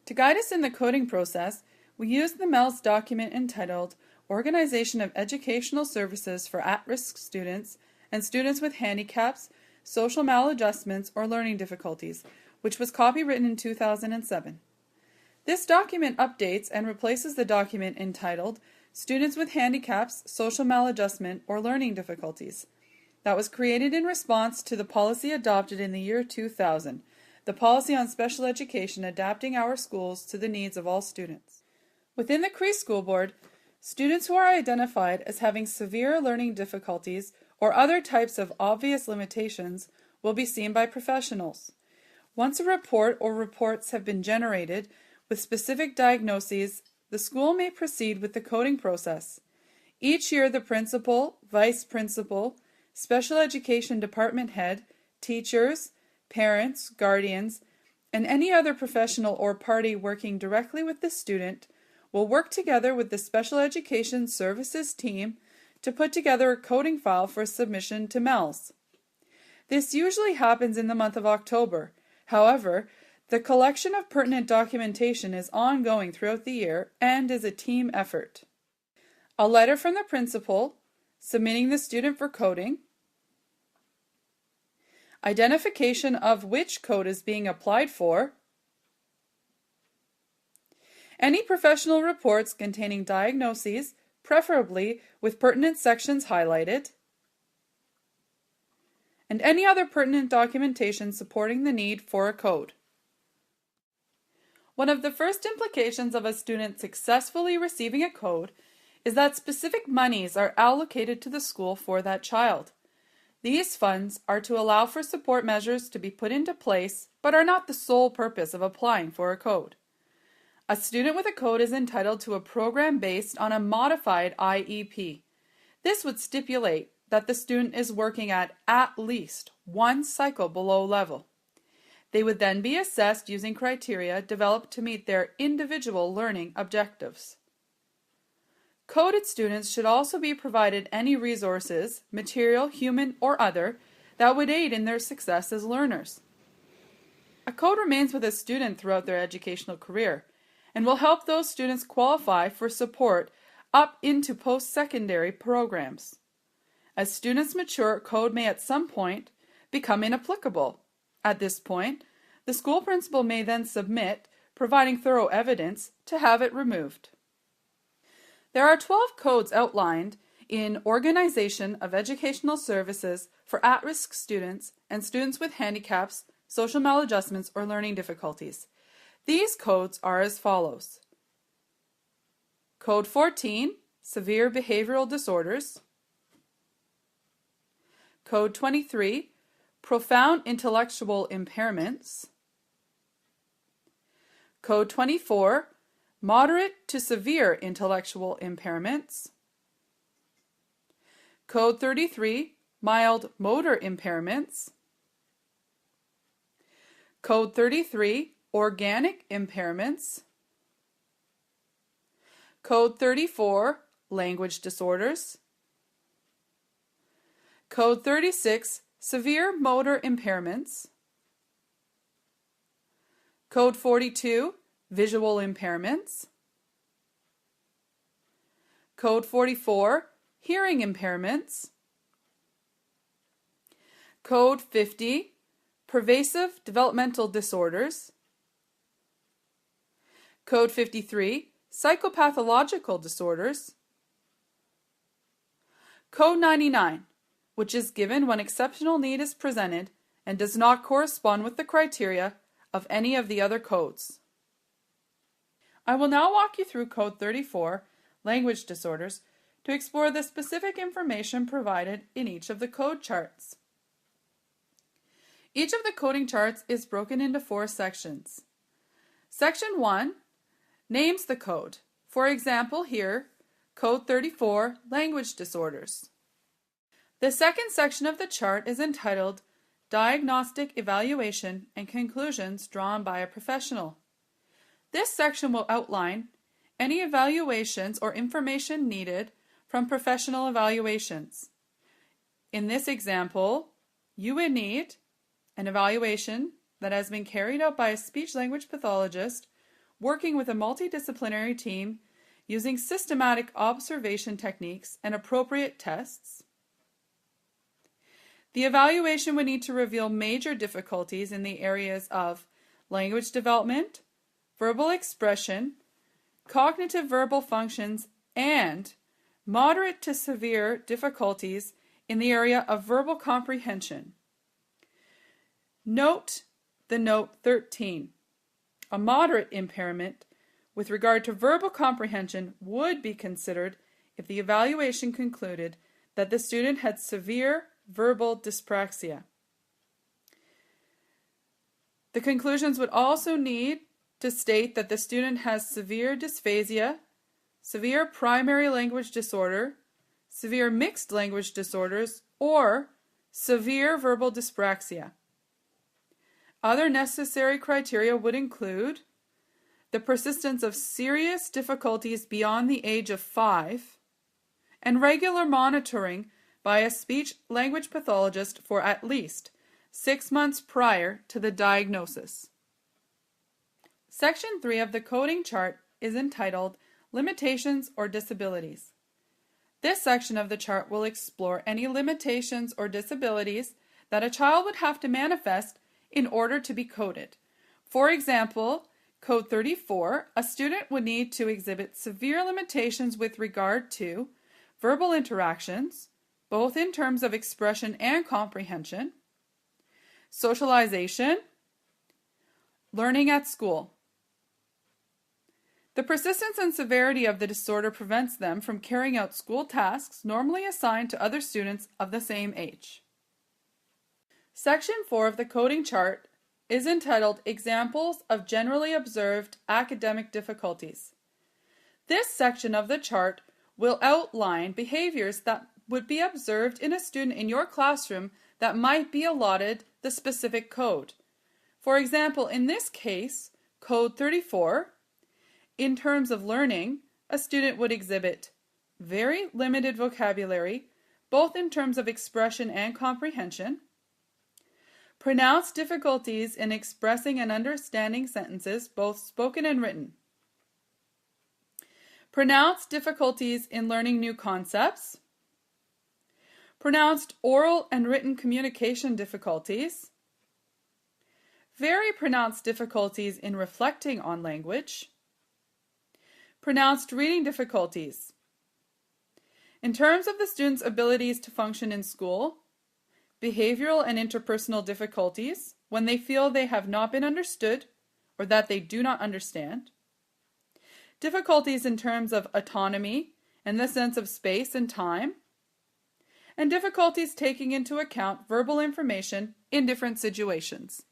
To guide us in the coding process, we use the MELS document entitled Organization of Educational Services for At-Risk Students and Students with Handicaps, Social Maladjustments, or Learning Difficulties, which was copywritten in 2007. This document updates and replaces the document entitled Students with Handicaps, Social Maladjustment, or Learning Difficulties. That was created in response to the policy adopted in the year 2000, the policy on special education adapting our schools to the needs of all students. Within the Cree School Board, students who are identified as having severe learning difficulties or other types of obvious limitations will be seen by professionals. Once a report or reports have been generated with specific diagnoses, the school may proceed with the coding process. Each year, the principal, vice principal, special education department head, teachers, parents, guardians, and any other professional or party working directly with the student will work together with the Special Education Services team to put together a coding file for submission to MELS. This usually happens in the month of October. However, the collection of pertinent documentation is ongoing throughout the year and is a team effort. A letter from the principal submitting the student for coding, identification of which code is being applied for, any professional reports containing diagnoses, preferably with pertinent sections highlighted, and any other pertinent documentation supporting the need for a code. One of the first implications of a student successfully receiving a code is that specific monies are allocated to the school for that child. These funds are to allow for support measures to be put into place, but are not the sole purpose of applying for a code. A student with a code is entitled to a program based on a modified IEP. This would stipulate that the student is working at least one cycle below level. They would then be assessed using criteria developed to meet their individual learning objectives. Coded students should also be provided any resources, material, human, or other, that would aid in their success as learners. A code remains with a student throughout their educational career and will help those students qualify for support up into post-secondary programs. As students mature, code may at some point become inapplicable. At this point, the school principal may then submit, providing thorough evidence, to have it removed. There are 12 codes outlined in Organization of Educational Services for At-Risk Students and Students with Handicaps, Social Maladjustments, or Learning Difficulties. These codes are as follows. Code 14, Severe Behavioral Disorders. Code 23, Profound Intellectual Impairments. Code 24, Moderate to Severe Intellectual Impairments. Code 33, Mild Motor Impairments. Code 33, Organic Impairments. Code 34, Language Disorders. Code 36, Severe Motor Impairments. Code 42, Visual Impairments. Code 44, Hearing Impairments. Code 50, Pervasive Developmental Disorders. Code 53, Psychopathological Disorders. Code 99, which is given when exceptional need is presented and does not correspond with the criteria of any of the other codes. I will now walk you through Code 34, Language Disorders, to explore the specific information provided in each of the code charts. Each of the coding charts is broken into 4 sections. Section 1 names the code. For example, here, Code 34, Language Disorders. The second section of the chart is entitled Diagnostic Evaluation and Conclusions Drawn by a Professional. This section will outline any evaluations or information needed from professional evaluations. In this example, you would need an evaluation that has been carried out by a speech-language pathologist working with a multidisciplinary team using systematic observation techniques and appropriate tests. The evaluation would need to reveal major difficulties in the areas of language development, verbal expression, cognitive verbal functions, and moderate to severe difficulties in the area of verbal comprehension. Note the note 13. A moderate impairment with regard to verbal comprehension would be considered if the evaluation concluded that the student had severe verbal dyspraxia. The conclusions would also need to state that the student has severe dysphasia, severe primary language disorder, severe mixed language disorders, or severe verbal dyspraxia. Other necessary criteria would include the persistence of serious difficulties beyond the age of 5 and regular monitoring by a speech-language pathologist for at least 6 months prior to the diagnosis. Section 3 of the coding chart is entitled Limitations or Disabilities. This section of the chart will explore any limitations or disabilities that a child would have to manifest in order to be coded. For example, Code 34, a student would need to exhibit severe limitations with regard to verbal interactions, both in terms of expression and comprehension, socialization, learning at school. The persistence and severity of the disorder prevents them from carrying out school tasks normally assigned to other students of the same age. Section 4 of the coding chart is entitled Examples of Generally Observed Academic Difficulties. This section of the chart will outline behaviors that would be observed in a student in your classroom that might be allotted the specific code. For example, in this case, Code 34, in terms of learning, a student would exhibit very limited vocabulary, both in terms of expression and comprehension, pronounced difficulties in expressing and understanding sentences, both spoken and written, pronounced difficulties in learning new concepts, pronounced oral and written communication difficulties, very pronounced difficulties in reflecting on language, pronounced reading difficulties. In terms of the student's abilities to function in school, behavioral and interpersonal difficulties when they feel they have not been understood or that they do not understand, difficulties in terms of autonomy and the sense of space and time, and difficulties taking into account verbal information in different situations.